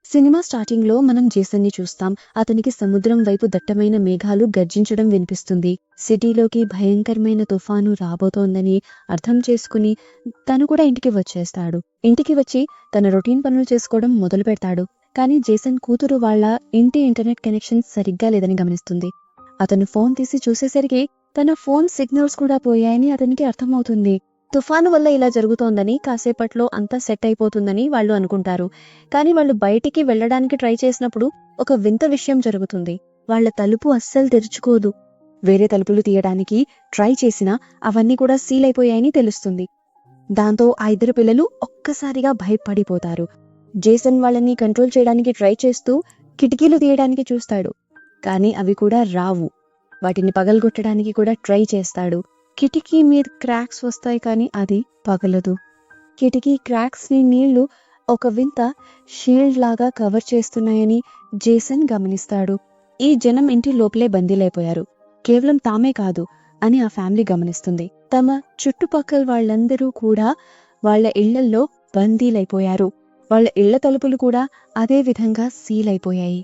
Cinema స్టార్టింగ్లో మనం జేసన్ని చూస్తాం. అతనికి సముద్రం వైపు దట్టమైన మేఘాలు గర్జించడం వినిపిస్తుంది. సిటీలోకి భయంకరమైన తుఫాను రాబోతోందని అర్థం చేసుకుని తను కూడా ఇంటికి వచ్చేస్తాడు. ఇంటికి వచ్చి తన రొటీన్ పనులు చేసుకోవడం మొదలు పెడతాడు. కానీ జేసన్ కూతురు వాళ్ళ ఇంటి ఇంటర్నెట్ కనెక్షన్ సరిగ్గా లేదని గమనిస్తుంది. అతను ఫోన్ తీసి చూసేసరికి తన ఫోన్ సిగ్నల్స్ కూడా పోయాయని అతనికి అర్థమవుతుంది. తుఫాను వల్ల ఇలా జరుగుతోందని, కాసేపట్లో అంతా సెట్ అయిపోతుందని వాళ్ళు అనుకుంటారు. కానీ వాళ్ళు బయటికి వెళ్ళడానికి ట్రై చేసినప్పుడు ఒక వింత విషయం జరుగుతుంది. వాళ్ళ తలుపు అస్సలు తెరుచుకోదు. వేరే తలుపులు తీయడానికి ట్రై చేసినా అవన్నీ కూడా సీల్ అయిపోయాయని తెలుస్తుంది. దాంతో ఆ ఇద్దరు పిల్లలు ఒక్కసారిగా భయపడిపోతారు. జేసన్ వాళ్ళని కంట్రోల్ చేయడానికి ట్రై చేస్తూ కిటికీలు తీయడానికి చూస్తాడు. కానీ అవి కూడా రావు. వాటిని పగలగొట్టడానికి కూడా ట్రై చేస్తాడు. కిటికీ మీద క్రాక్స్ వస్తాయి, కానీ అది పగలదు. కిటికీ క్రాక్స్ ని నీళ్లు ఒక వింత షీల్డ్ లాగా కవర్ చేస్తున్నాయని జేసన్ గమనిస్తాడు. ఈ జనం ఇంటి లోపలే బందీలైపోయారు. కేవలం తామే కాదు అని ఆ ఫ్యామిలీ గమనిస్తుంది. తమ చుట్టుపక్కల వాళ్ళందరూ కూడా వాళ్ళ ఇళ్లల్లో బందీలైపోయారు. వాళ్ళ ఇళ్ల తలుపులు కూడా అదే విధంగా సీల్ అయిపోయాయి.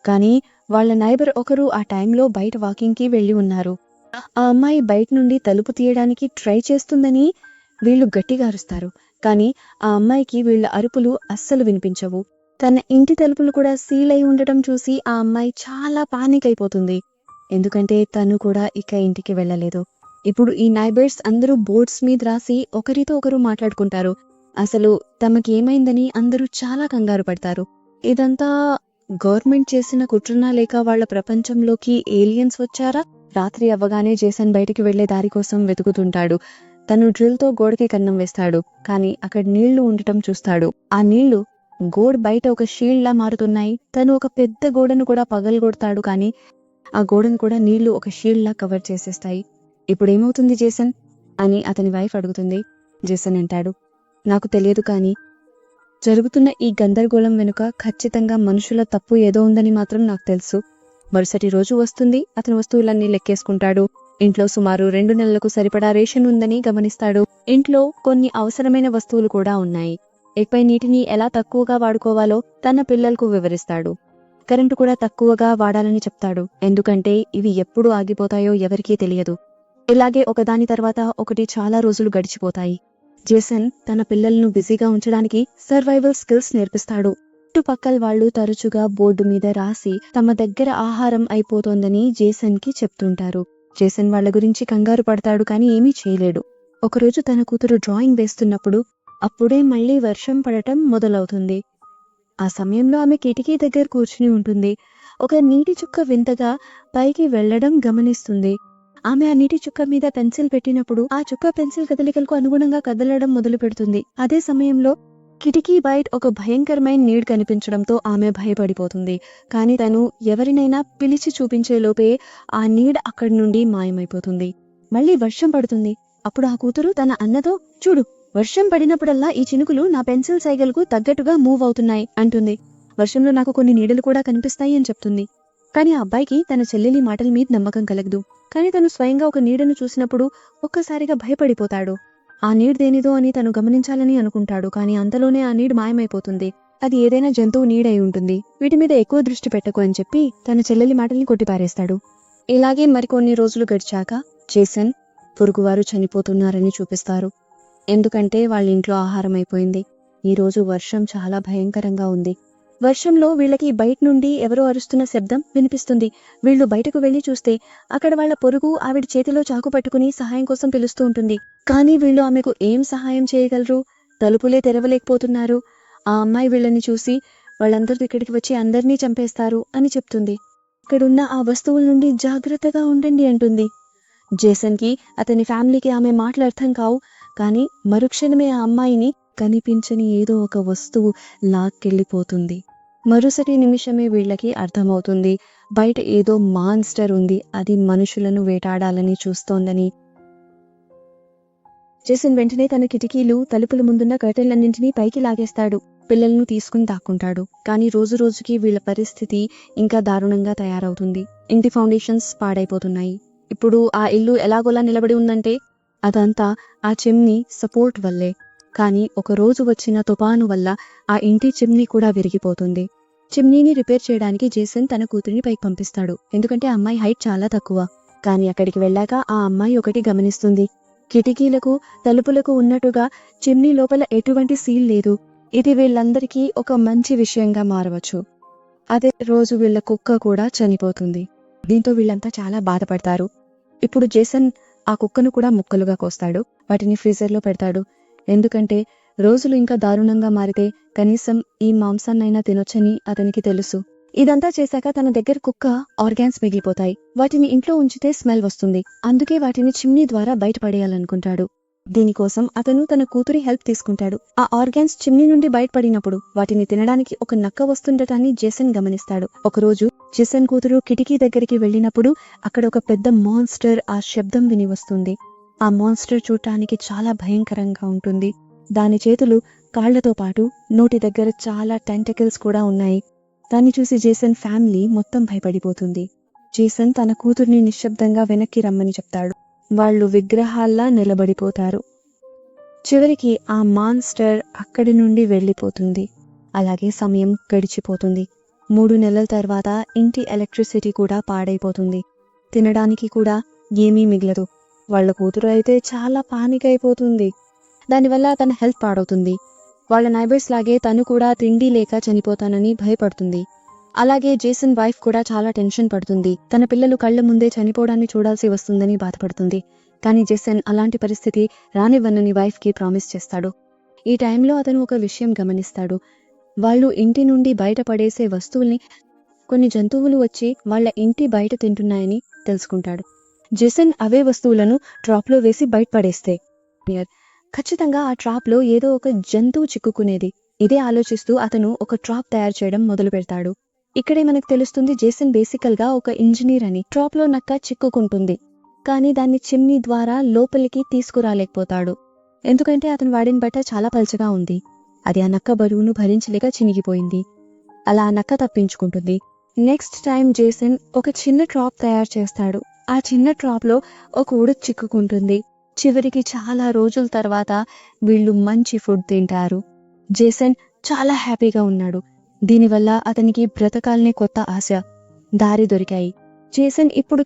కానీ వాళ్ళ నైబర్ ఒకరు ఆ టైంలో బయట వాకింగ్కి వెళ్ళి ఉన్నారు. ఆ అమ్మాయి బయట నుండి తలుపు తీయడానికి ట్రై చేస్తుందని వీళ్ళు గట్టిగా అరుస్తారు. కానీ ఆ అమ్మాయికి వీళ్ళ అరుపులు అస్సలు వినిపించవు. తన ఇంటి తలుపులు కూడా సీల్ అయి ఉండటం చూసి ఆ అమ్మాయి చాలా పానిక్ అయిపోతుంది. ఎందుకంటే తను కూడా ఇక ఇంటికి వెళ్ళలేదు. ఇప్పుడు ఈ నైబర్స్ అందరూ బోర్డ్స్ మీద రాసి ఒకరితో ఒకరు మాట్లాడుకుంటారు. అసలు తమకి ఏమైందని అందరూ చాలా కంగారు పడతారు. ఇదంతా గవర్నమెంట్ చేసిన కుట్రనా, లేక వాళ్ళ ప్రపంచంలోకి ఏలియన్స్ వచ్చారా? రాత్రి అవ్వగానే జేసన్ బయటికి వెళ్లే దారి కోసం వెతుకుతుంటాడు. తను డ్రిల్తో గోడకి కన్నం వేస్తాడు. కానీ అక్కడ నీళ్లు ఉండటం చూస్తాడు. ఆ నీళ్లు గోడ బయట ఒక షీల్డ్ లా మారుతున్నాయి. తను ఒక పెద్ద గోడను కూడా పగలగొడతాడు. కానీ ఆ గోడను కూడా నీళ్లు ఒక షీల్డ్ లా కవర్ చేసేస్తాయి. ఇప్పుడు ఏమవుతుంది జేసన్ అని అతని వైఫ్ అడుగుతుంది. జేసన్ అంటాడు, నాకు తెలియదు, కానీ జరుగుతున్న ఈ గందరగోళం వెనుక ఖచ్చితంగా మనుషుల తప్పు ఏదో ఉందని మాత్రం నాకు తెలుసు. మరుసటి రోజు వస్తుంది. అతని వస్తువులన్నీ లెక్కేసుకుంటాడు. ఇంట్లో సుమారు 2 నెలలకు సరిపడా రేషన్ ఉందని గమనిస్తాడు. ఇంట్లో కొన్ని అవసరమైన వస్తువులు కూడా ఉన్నాయి. ఇకపై నీటిని ఎలా తక్కువగా వాడుకోవాలో తన పిల్లలకు వివరిస్తాడు. కరెంటు కూడా తక్కువగా వాడాలని చెప్తాడు. ఎందుకంటే ఇవి ఎప్పుడు ఆగిపోతాయో ఎవరికీ తెలియదు. ఇలాగే ఒకదాని తర్వాత ఒకటి చాలా రోజులు గడిచిపోతాయి. జేసన్ తన పిల్లలను బిజీగా ఉంచడానికి సర్వైవల్ స్కిల్స్ నేర్పిస్తాడు. చుట్టుపక్కల వాళ్ళు తరచుగా బోర్డు మీద రాసి తమ దగ్గర ఆహారం అయిపోతోందని జేసన్ కి చెప్తుంటారు. జేసన్ వాళ్ళ గురించి కంగారు పడతాడు, కానీ ఏమీ చేయలేడు. ఒకరోజు తన కూతురు డ్రాయింగ్ వేస్తున్నప్పుడు అప్పుడే మళ్లీ వర్షం పడటం మొదలవుతుంది. ఆ సమయంలో ఆమె కిటికీ దగ్గర కూర్చుని ఉంటుంది. ఒక నీటి చుక్క వింతగా పైకి వెళ్లడం గమనిస్తుంది. ఆమె ఆ నీటి చుక్క మీద పెన్సిల్ పెట్టినప్పుడు ఆ చుక్క పెన్సిల్ కదలికలకు అనుగుణంగా కదలడం మొదలు పెడుతుంది. అదే సమయంలో కిటికీ బయట ఒక భయంకరమైన నీడ్ కనిపించడంతో ఆమె భయపడిపోతుంది. కానీ తను ఎవరినైనా పిలిచి చూపించే లోపే ఆ నీడ్ అక్కడి నుండి మాయమైపోతుంది. మళ్ళీ వర్షం పడుతుంది. అప్పుడు ఆ కూతురు తన అన్నతో, చూడు, వర్షం పడినప్పుడల్లా ఈ చినుకులు నా పెన్సిల్ సైగలకు తగ్గట్టుగా మూవ్ అవుతున్నాయి అంటుంది. వర్షంలో నాకు కొన్ని నీడలు కూడా కనిపిస్తాయి అని చెప్తుంది. కానీ ఆ అబ్బాయికి తన చెల్లెలి మాటల మీద నమ్మకం కలగదు. కానీ తను స్వయంగా ఒక నీడను చూసినప్పుడు ఒక్కసారిగా భయపడిపోతాడు. ఆ నీడ్ దేనిదో అని తను గమనించాలని అనుకుంటాడు. కానీ అంతలోనే ఆ నీడ్ మాయమైపోతుంది. అది ఏదైనా జంతువు నీడ్ అయి ఉంటుంది. వీటి మీద ఎక్కువ దృష్టి పెట్టకు అని చెప్పి తన చెల్లెలి మాటల్ని కొట్టిపారేస్తాడు. ఇలాగే మరికొన్ని రోజులు గడిచాక జేసన్ పొరుగువారు చనిపోతున్నారని చూపిస్తారు. ఎందుకంటే వాళ్ళ ఇంట్లో ఆహారం అయిపోయింది. ఈ రోజు వర్షం చాలా భయంకరంగా ఉంది. వర్షంలో వీళ్ళకి బయట నుండి ఎవరో అరుస్తున్న శబ్దం వినిపిస్తుంది. వీళ్ళు బయటకు వెళ్లి చూస్తే అక్కడ వాళ్ళ పొరుగు ఆవిడ చేతిలో చాకు పట్టుకుని సహాయం కోసం పిలుస్తూ ఉంటుంది. కానీ వీళ్ళు ఆమెకు ఏం సహాయం చేయగలరు? తలుపులే తెరవలేకపోతున్నారు. ఆ అమ్మాయి వీళ్ళని చూసి వాళ్ళందరూ ఇక్కడికి వచ్చి అందరినీ చంపేస్తారు అని చెప్తుంది. ఇక్కడున్న ఆ వస్తువుల నుండి జాగ్రత్తగా ఉండండి అంటుంది. జేసన్ కి అతని ఫ్యామిలీకి ఆమె మాటలు అర్థం కావు. కానీ మరుక్షణమే ఆ అమ్మాయిని కనిపించని ఏదో ఒక వస్తువు లాక్కెళ్ళిపోతుంది. మరుసటి నిమిషమే వీళ్ళకి అర్థమవుతుంది, బయట ఏదో మాన్స్టర్ ఉంది. అది మనుషులను వేటాడాలని చూస్తోందని. జేసన్ వెంటనే తన కిటికీలు, తలుపుల ముందున్న కర్టెన్లన్నింటినీ పైకి లాగేస్తాడు. పిల్లలను తీసుకుని దాక్కుంటాడు. కానీ రోజు రోజుకి వీళ్ళ పరిస్థితి ఇంకా దారుణంగా తయారవుతుంది. ఇంటి ఫౌండేషన్స్ పాడైపోతున్నాయి. ఇప్పుడు ఆ ఇల్లు ఎలాగోలా నిలబడి ఉందంటే అదంతా ఆ చిమ్నీ సపోర్ట్ వల్లే. కానీ ఒక రోజు వచ్చిన తుఫాను వల్ల ఆ ఇంటి చిమ్నీ కూడా విరిగిపోతుంది. చిమ్నీని రిపేర్ చేయడానికి జేసన్ తన కూతురిని పైకి పంపిస్తాడు. ఎందుకంటే ఆ అమ్మాయి హైట్ చాలా తక్కువ. కానీ అక్కడికి వెళ్ళాక ఆ అమ్మాయి ఒకటి గమనిస్తుంది. కిటికీలకు తలుపులకు ఉన్నట్టుగా చిమ్నీ లోపల ఎటువంటి సీల్ లేదు. ఇది వీళ్ళందరికీ ఒక మంచి విషయంగా మారవచ్చు. అదే రోజు వీళ్ళ కుక్క కూడా చనిపోతుంది. దీంతో వీళ్ళంతా చాలా బాధపడతారు. ఇప్పుడు జేసన్ ఆ కుక్కను కూడా ముక్కలుగా కోస్తాడు. వాటిని ఫ్రీజర్లో పెడతాడు. ఎందుకంటే రోజులు ఇంకా దారుణంగా మారితే కనీసం ఈ మాంసాన్నైనా తినొచ్చని అతనికి తెలుసు. ఇదంతా చేశాక తన దగ్గర కుక్క ఆర్గాన్స్ మిగిలిపోతాయి. వాటిని ఇంట్లో ఉంచితే స్మెల్ వస్తుంది. అందుకే వాటిని చిమ్నీ ద్వారా బయటపడేయాలనుకుంటాడు. దీనికోసం అతను తన కూతురి హెల్ప్ తీసుకుంటాడు. ఆ ఆర్గాన్స్ చిమ్నీ నుండి బయటపడినప్పుడు వాటిని తినడానికి ఒక నక్క వస్తుండటాన్ని జేసన్ గమనిస్తాడు. ఒకరోజు జేసన్ కూతురు కిటికీ దగ్గరికి వెళ్ళినప్పుడు అక్కడ ఒక పెద్ద మాన్స్టర్ ఆ శబ్దం విని వస్తుంది. ఆ మాన్స్టర్ చూడటానికి చాలా భయంకరంగా ఉంటుంది. దాని చేతులు కాళ్లతో పాటు నోటి దగ్గర చాలా టెంటకిల్స్ కూడా ఉన్నాయి. దాన్ని చూసి జేసన్ ఫ్యామిలీ మొత్తం భయపడిపోతుంది. జేసన్ తన కూతుర్ని నిశ్శబ్దంగా వెనక్కి రమ్మని చెప్తాడు. వాళ్ళు విగ్రహాల్లా నిలబడిపోతారు. చివరికి ఆ మాన్స్టర్ అక్కడి నుండి వెళ్ళిపోతుంది. అలాగే సమయం గడిచిపోతుంది. 3 నెలల తర్వాత ఇంటి ఎలక్ట్రిసిటీ కూడా పాడైపోతుంది. తినడానికి కూడా ఏమీ మిగలదు. వాళ్ళ కూతురు అయితే చాలా పానిక్ అయిపోతుంది. దానివల్ల తన హెల్త్ పాడవుతుంది. వాళ్ళ నైబర్స్ లాగే తను కూడా తిండి లేక చనిపోతానని భయపడుతుంది. అలాగే జేసన్ వైఫ్ కూడా చాలా టెన్షన్ పడుతుంది. తన పిల్లలు కళ్ల ముందే చనిపోవడాన్ని చూడాల్సి వస్తుందని బాధపడుతుంది. కానీ జేసన్ అలాంటి పరిస్థితి రానివ్వనని వైఫ్ కి ప్రామిస్ చేస్తాడు. ఈ టైంలో అతను ఒక విషయం గమనిస్తాడు. వాళ్ళు ఇంటి నుండి బయట పడేసే వస్తువుల్ని కొన్ని జంతువులు వచ్చి వాళ్ళ ఇంటి బయట తింటున్నాయని తెలుసుకుంటాడు. జేసన్ అవే వస్తువులను ట్రాప్ లో వేసి బయట పడేస్తే ఖచ్చితంగా ఆ ట్రాప్ లో ఏదో ఒక జంతువు చిక్కుకునేది. ఇదే ఆలోచిస్తూ అతను ఒక ట్రాప్ తయారు చేయడం మొదలు పెడతాడు. ఇక్కడే మనకు తెలుస్తుంది జేసన్ బేసికల్ గా ఒక ఇంజనీర్ అని. ట్రాప్ లో నక్క చిక్కుకుంటుంది, కానీ దాన్ని చిమ్నీ ద్వారా లోపలికి తీసుకురాలేకపోతాడు. ఎందుకంటే అతను వాడిన బట్ట చాలా పల్చగా ఉంది. అది ఆ నక్క బరువును భరించలేక చినిగిపోయింది. అలా ఆ నక్క తప్పించుకుంటుంది. నెక్స్ట్ టైం జేసన్ ఒక చిన్న ట్రాప్ తయారు చేస్తాడు. ఆ చిన్న ట్రాప్ లో ఒక ఉడుకు చిక్కుకుంటుంది. చివరికి చాలా రోజుల తర్వాత వీళ్ళు మంచి ఫుడ్ తింటారు. జేసన్ చాలా హ్యాపీగా ఉన్నాడు. దీనివల్ల అతనికి బ్రతకాలనే కొత్త ఆశ, దారి దొరికాయి. జేసన్ ఇప్పుడు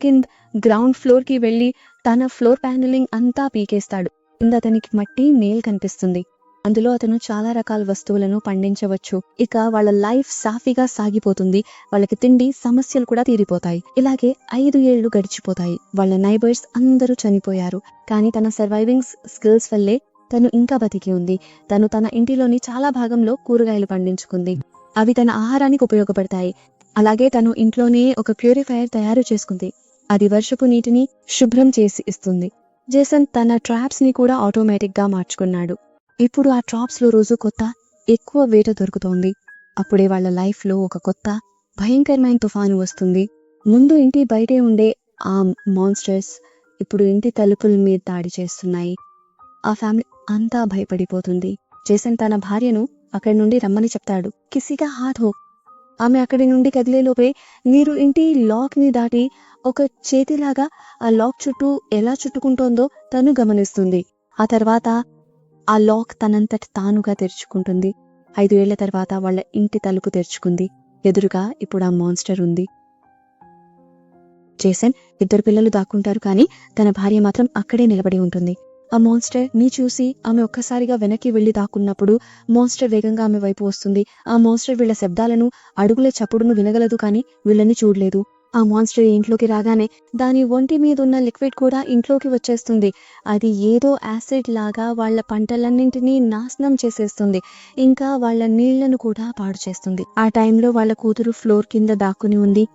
గ్రౌండ్ ఫ్లోర్ కి వెళ్లి తన ఫ్లోర్ ప్యానలింగ్ అంతా పీకేస్తాడు. కింద అతనికి మట్టి నేల్ కనిపిస్తుంది. అందులో అతను చాలా రకాల వస్తువులను పండించవచ్చు. ఇక వాళ్ళ లైఫ్ సాఫీగా సాగిపోతుంది. వాళ్ళకి తిండి సమస్యలు కూడా తీరిపోతాయి. ఇలాగే 5 ఏళ్లు గడిచిపోతాయి. వాళ్ళ నైబర్స్ అందరూ చనిపోయారు. కానీ తన సర్వైవింగ్ స్కిల్స్ వల్లే తను ఇంకా బతికి ఉంది. తను తన ఇంటిలోని చాలా భాగంలో కూరగాయలు పండించుకుంది. అవి తన ఆహారానికి ఉపయోగపడతాయి. అలాగే తను ఇంట్లోనే ఒక ప్యూరిఫైయర్ తయారు చేసుకుంది. అది వర్షపు నీటిని శుభ్రం చేసి ఇస్తుంది. జేసన్ తన ట్రాప్స్ ని కూడా ఆటోమేటిక్ గా మార్చుకున్నాడు. ఇప్పుడు ఆ ట్రాప్స్ లో రోజు ఎక్కువ వేట దొరుకుతోంది. అప్పుడే వాళ్ళ లైఫ్ లో ఒక కొత్త భయంకరమైన తుఫాను వస్తుంది. ముందు ఇంటి బయటే ఉండే ఆ మాన్స్టర్స్ ఇప్పుడు ఇంటి తలుపుల మీద దాడి చేస్తున్నాయి. ఆ ఫ్యామిలీ అంతా భయపడిపోతుంది. జేసన్ తన భార్యను అక్కడి నుండి రమ్మని చెప్తాడు. కిసిగా హాత్ హో. ఆమె అక్కడి నుండి కదిలేలోపే మీరు ఇంటి లాక్ ని దాటి ఒక చేతిలాగా ఆ లాక్ చుట్టూ ఎలా చుట్టుకుంటోందో తను గమనిస్తుంది. ఆ తర్వాత ఆ లాక్ తనంతట తానుగా తెరుచుకుంటుంది. 5 ఏళ్ల తర్వాత వాళ్ళ ఇంటి తలుపు తెరుచుకుంది. ఎదురుగా ఇప్పుడు ఆ మాన్స్టర్ ఉంది. జేసన్ 2 పిల్లలు దాక్కుంటారు, కానీ తన భార్య మాత్రం అక్కడే నిలబడి ఉంటుంది. ఆ మాన్స్టర్ ని చూసి ఆమె ఒక్కసారిగా వెనక్కి వెళ్లి దాక్కున్నప్పుడు మాన్స్టర్ వేగంగా ఆమె వైపు వస్తుంది. ఆ మాన్స్టర్ వీళ్ళ శబ్దాలను, అడుగుల చప్పుడును వినగలదు, కానీ వీళ్ళని చూడలేదు. ఆ మాన్స్టర్ ఇంట్లోకి రాగానే దాని ఒంటి మీద ఉన్న లిక్విడ్ కూడా ఇంట్లోకి వచ్చేస్తుంది. అది ఏదో యాసిడ్ లాగా వాళ్ళ పంటలన్నింటినీ నాశనం చేసేస్తుంది. ఇంకా వాళ్ళ నీళ్లను కూడా పాడు చేస్తుంది. ఆ టైంలో వాళ్ళ కూతురు ఫ్లోర్ కింద దాక్కుని ఉంది.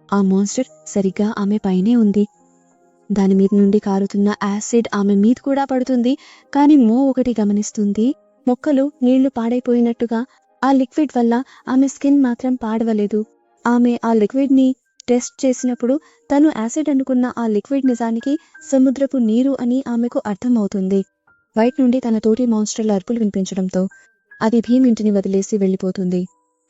ఆ మాన్స్టర్ సరిగ్గా ఆమె పైనే ఉంది. దాని మీద నుండి కారుతున్న యాసిడ్ ఆమె మీద కూడా పడుతుంది. కానీ ఒకటి గమనిస్తుంది. మొక్కలు నీళ్లు పాడైపోయినట్టుగా ఆ లిక్విడ్ వల్ల ఆమె స్కిన్ మాత్రం పాడవలేదు. ఆమె ఆ లిక్విడ్ ని టెస్ట్ చేసినప్పుడు తను యాసిడ్ అనుకున్న ఆ లిక్విడ్ నిజానికి సముద్రపు నీరు అని ఆమెకు అర్థమవుతుంది. బయట నుండి తన తోటి మాన్స్టర్ల అరుపులు వినిపించడంతో అది భీమ్ ఇంటిని వదిలేసి వెళ్ళిపోతుంది.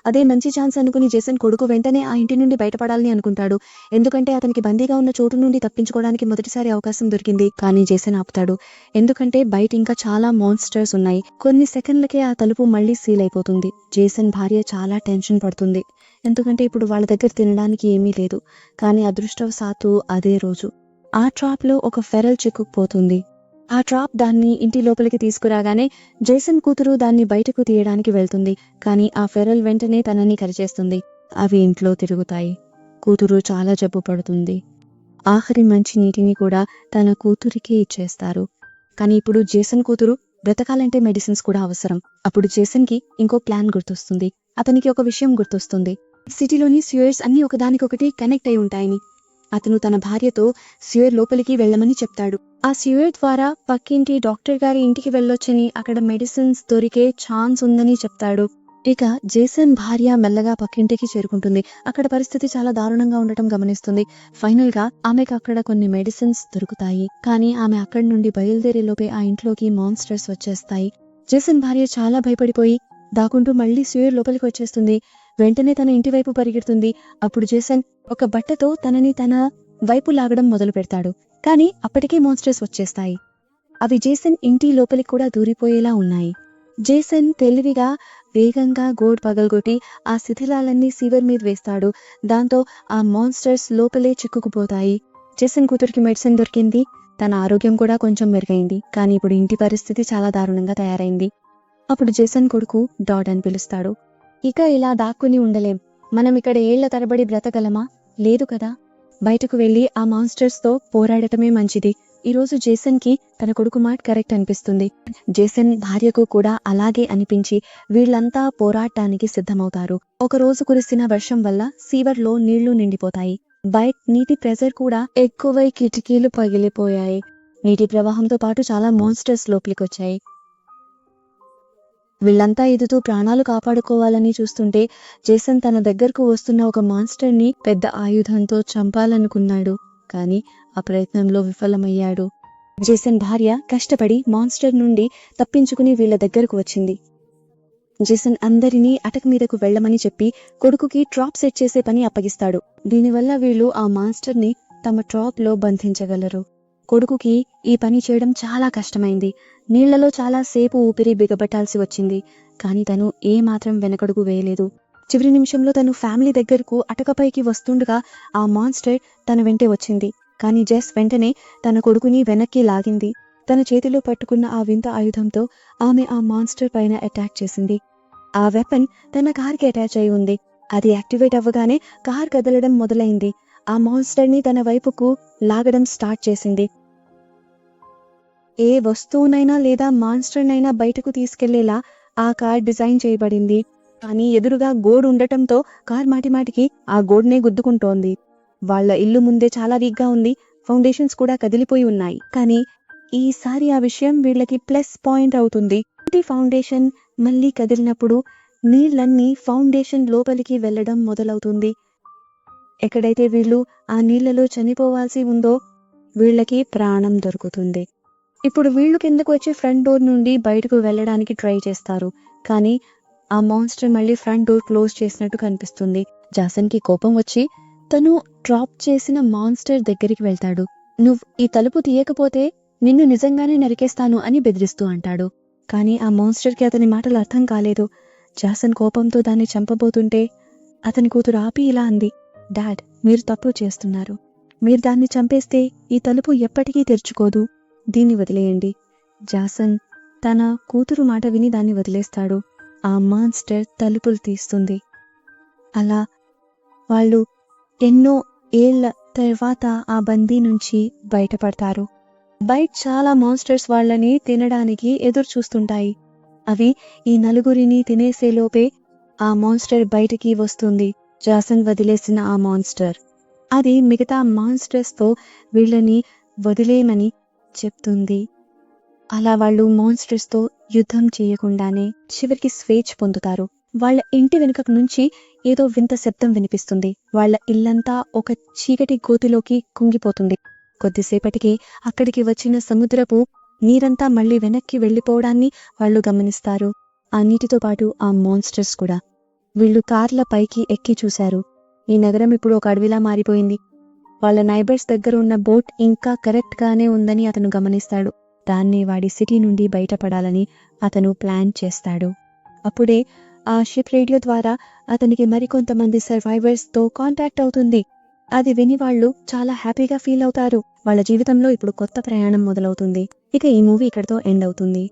అదే మంచి ఛాన్స్ అనుకుని జేసన్ కొడుకు వెంటనే ఆ ఇంటి నుండి బయటపడాలని అనుకుంటాడు. ఎందుకంటే అతనికి బందీగా ఉన్న చోటు నుండి తప్పించుకోవడానికి మొదటిసారి అవకాశం దొరికింది. కానీ జేసన్ ఆపుతాడు. ఎందుకంటే బయట ఇంకా చాలా మాన్స్టర్స్ ఉన్నాయి. కొన్ని సెకండ్లకే ఆ తలుపు మళ్ళీ సీల్ అయిపోతుంది. జేసన్ భార్య చాలా టెన్షన్ పడుతుంది. ఎందుకంటే ఇప్పుడు వాళ్ళ దగ్గర తినడానికి ఏమీ లేదు. కానీ అదృష్టవశాత్తు అదే రోజు ఆ ట్రాప్ లో ఒక ఫెరల్ చిక్కుకుపోతుంది. ఆ ట్రాప్ దాన్ని ఇంటి లోపలికి తీసుకురాగానే జేసన్ కూతురు దాన్ని బయటకు తీయడానికి వెళ్తుంది. కానీ ఆ ఫెరల్ వెంటనే తనని కరిచేస్తుంది. అవి ఇంట్లో తిరుగుతాయి. కూతురు చాలా జబ్బు పడుతుంది. ఆఖరి మంచి నీటిని కూడా తన కూతురికే ఇచ్చేస్తారు. కానీ ఇప్పుడు జేసన్ కూతురు బ్రతకాలంటే మెడిసిన్స్ కూడా అవసరం. అప్పుడు జేసన్ కి ఇంకో ప్లాన్ గుర్తొస్తుంది. అతనికి ఒక విషయం గుర్తొస్తుంది. సిటీలోని స్యూయర్స్ అన్ని ఒకదానికొకటి కనెక్ట్ అయి ఉంటాయని. అతను తన భార్యతో స్యూయర్ లోపలికి వెళ్ళమని చెప్తాడు. ఆ స్యూయర్ ద్వారా పక్కింటి డాక్టర్ గారి ఇంటికి వెళ్ళొచ్చని, అక్కడ మెడిసిన్స్ దొరికే ఛాన్స్ ఉందని చెప్తాడు. ఇక జేసన్ భార్య మెల్లగా పక్కింటికి చేరుకుంటుంది. అక్కడ పరిస్థితి చాలా దారుణంగా ఉండటం గమనిస్తుంది. ఫైనల్ గా ఆమెకు అక్కడ కొన్ని మెడిసిన్స్ దొరుకుతాయి. కానీ ఆమె అక్కడి నుండి బయలుదేరే లోపే ఆ ఇంట్లోకి మాన్స్టర్స్ వచ్చేస్తాయి. జేసన్ భార్య చాలా భయపడిపోయి దాక్కుంటూ మళ్ళీ స్యూయర్ లోపలికి వచ్చేస్తుంది. వెంటనే తన ఇంటి వైపు పరిగెడుతుంది. అప్పుడు జేసన్ ఒక బట్టతో తనని తన వైపు లాగడం మొదలు పెడతాడు. కానీ అప్పటికే మాన్స్టర్స్ వచ్చేస్తాయి. అవి జేసన్ ఇంటి లోపలికి కూడా దూరిపోయేలా ఉన్నాయి. జేసన్ తెలివిగా వేగంగా గోడ్ పగలగొట్టి ఆ శిథిలాలన్నీ సీవర్ మీద వేస్తాడు. దాంతో ఆ మాన్స్టర్స్ లోపలే చిక్కుకుపోతాయి. జేసన్ కూతురికి మెడిసిన్ దొరికింది. తన ఆరోగ్యం కూడా కొంచెం మెరుగైంది. కానీ ఇప్పుడు ఇంటి పరిస్థితి చాలా దారుణంగా తయారైంది. అప్పుడు జేసన్ కొడుకు డాడ్ అని పిలుస్తాడు. ఇక ఇలా దాక్కుని ఉండలేం. మనం ఇక్కడ ఏళ్ల తరబడి బ్రతకగలమా? లేదు కదా. బయటకు వెళ్లి ఆ మాన్స్టర్స్ తో పోరాడటమే మంచిది. ఈ రోజు జేసన్ కి తన కొడుకు మాట కరెక్ట్ అనిపిస్తుంది. జేసన్ భార్యకు కూడా అలాగే అనిపించి వీళ్లంతా పోరాటానికి సిద్ధమవుతారు. ఒక రోజు కురిసిన వర్షం వల్ల సీవర్ లో నీళ్లు నిండిపోతాయి. బయట నీటి ప్రెజర్ కూడా ఎక్కువై కిటికీలు పగిలిపోయాయి. నీటి ప్రవాహంతో పాటు చాలా మాన్స్టర్స్ లోపలికొచ్చాయి. వీళ్లంతా ఎదుతూ ప్రాణాలు కాపాడుకోవాలని చూస్తుంటే జేసన్ తన దగ్గరకు వస్తున్న ఒక మాన్స్టర్ ని పెద్ద ఆయుధంతో చంపాలనుకున్నాడు. కానీ ఆ ప్రయత్నంలో విఫలమయ్యాడు. జేసన్ భార్య కష్టపడి మాన్స్టర్ నుండి తప్పించుకుని వీళ్ల దగ్గరకు వచ్చింది. జేసన్ అందరినీ అటక మీదకు వెళ్లమని చెప్పి కొడుకుకి ట్రాప్ సెట్ చేసే పని అప్పగిస్తాడు. దీనివల్ల వీళ్ళు ఆ మాన్స్టర్ ని తమ ట్రాప్ లో బంధించగలరు. కొడుకుకి ఈ పని చేయడం చాలా కష్టమైంది. నీళ్లలో చాలా సేపు ఊపిరి బిగబట్టాల్సి వచ్చింది. కానీ తను ఏ మాత్రం వెనకడుగు వేయలేదు. చివరి నిమిషంలో తను ఫ్యామిలీ దగ్గరకు అటకపైకి వస్తుండగా ఆ మాన్స్టర్ తన వెంటే వచ్చింది. కానీ జెస్ వెంటనే తన కొడుకుని వెనక్కి లాగింది. తన చేతిలో పట్టుకున్న ఆ వింత ఆయుధంతో ఆమె ఆ మాన్స్టర్ పైన అటాక్ చేసింది. ఆ వెపన్ తన కార్ కి అటాచ్ అయి ఉంది. అది యాక్టివేట్ అవ్వగానే కార్ కదలడం మొదలైంది. ఆ మాన్స్టర్ ని తన వైపుకు లాగడం స్టార్ట్ చేసింది. ఏ వస్తువునైనా లేదా మాన్స్టర్నైనా బయటకు తీసుకెళ్లేలా ఆ కార్ డిజైన్ చేయబడింది. కానీ ఎదురుగా గోడ్ ఉండటంతో కార్ మాటిమాటికి ఆ గోడ్నే గుద్దుకుంటోంది. వాళ్ల ఇల్లు ముందే చాలా వీక్ గా ఉంది. ఫౌండేషన్స్ కూడా కదిలిపోయి ఉన్నాయి. కానీ ఈసారి ఆ విషయం వీళ్ళకి ప్లస్ పాయింట్ అవుతుంది. ఫౌండేషన్ మళ్ళీ కదిలినప్పుడు నీళ్లన్నీ ఫౌండేషన్ లోపలికి వెళ్లడం మొదలవుతుంది. ఎక్కడైతే వీళ్ళు ఆ నీళ్లలో చనిపోవాల్సి ఉందో వీళ్ళకి ప్రాణం దొరుకుతుంది. ఇప్పుడు వీళ్ళు కిందకు వచ్చి ఫ్రంట్ డోర్ నుండి బయటకు వెళ్ళడానికి ట్రై చేస్తారు. కానీ ఆ మాన్స్టర్ మళ్ళీ ఫ్రంట్ డోర్ క్లోజ్ చేసినట్టు కనిపిస్తుంది. జాసన్ కి కోపం వచ్చి తను డ్రాప్ చేసిన మాన్స్టర్ దగ్గరికి వెళ్తాడు. నువ్వు ఈ తలుపు తీయకపోతే నిన్ను నిజంగానే నరికేస్తాను అని బెదిరిస్తూ అంటాడు. కానీ ఆ మాన్స్టర్ కి అతని మాటలు అర్థం కాలేదు. జాసన్ కోపంతో దాన్ని చంపబోతుంటే అతని కూతురు ఆపి ఇలా అంది, డాడ్, మీరు తప్పు చేస్తున్నారు. మీరు దాన్ని చంపేస్తే ఈ తలుపు ఎప్పటికీ తెరుచుకోదు. దీన్ని వదిలేయండి. జాసన్ తన కూతురు మాట విని దాన్ని వదిలేస్తాడు. ఆ మాన్స్టర్ తలుపులు తీస్తుంది. అలా వాళ్ళు ఎన్నో ఏళ్ల తర్వాత ఆ బందీ నుంచి బయటపడతారు. బయట చాలా మాన్స్టర్స్ వాళ్ళని తినడానికి ఎదురు చూస్తుంటాయి. అవి ఈ నలుగురిని తినేసేలోపే ఆ మాన్స్టర్ బయటికి వస్తుంది. జాసన్ వదిలేసిన ఆ మాన్స్టర్ అది మిగతా మాన్స్టర్స్ తో వీళ్ళని వదిలేయమని చెప్తుంది. అలా వాళ్ళు మాన్స్టర్స్ తో యుద్ధం చేయకుండానే చివరికి స్వేచ్ఛ పొందుతారు. వాళ్ళ ఇంటి వెనుక నుంచి ఏదో వింత శబ్దం వినిపిస్తుంది. వాళ్ళ ఇల్లంతా ఒక చీకటి గోతిలోకి కుంగిపోతుంది. కొద్దిసేపటికి అక్కడికి వచ్చిన సముద్రపు నీరంతా మళ్ళీ వెనక్కి వెళ్లిపోవడాన్ని వాళ్ళు గమనిస్తారు. ఆ నీటితో పాటు ఆ మాన్స్టర్స్ కూడా. వీళ్ళు కార్ల పైకి ఎక్కి చూశారు. ఈ నగరం ఇప్పుడు ఒక అడవిలా మారిపోయింది. వాళ్ళ నైబర్స్ దగ్గర ఉన్న బోట్ ఇంకా కరెక్ట్గానే ఉందని అతను గమనిస్తాడు. దాన్ని వాడి సిటీ నుండి బయటపడాలని అతను ప్లాన్ చేస్తాడు. అప్పుడే ఆ షిప్ రేడియో ద్వారా అతనికి మరికొంతమంది సర్వైవర్స్తో కాంటాక్ట్ అవుతుంది. అది విని వాళ్ళు చాలా హ్యాపీగా ఫీల్ అవుతారు. వాళ్ళ జీవితంలో ఇప్పుడు కొత్త ప్రయాణం మొదలవుతుంది. ఇక ఈ మూవీ ఇక్కడితో ఎండ్ అవుతుంది.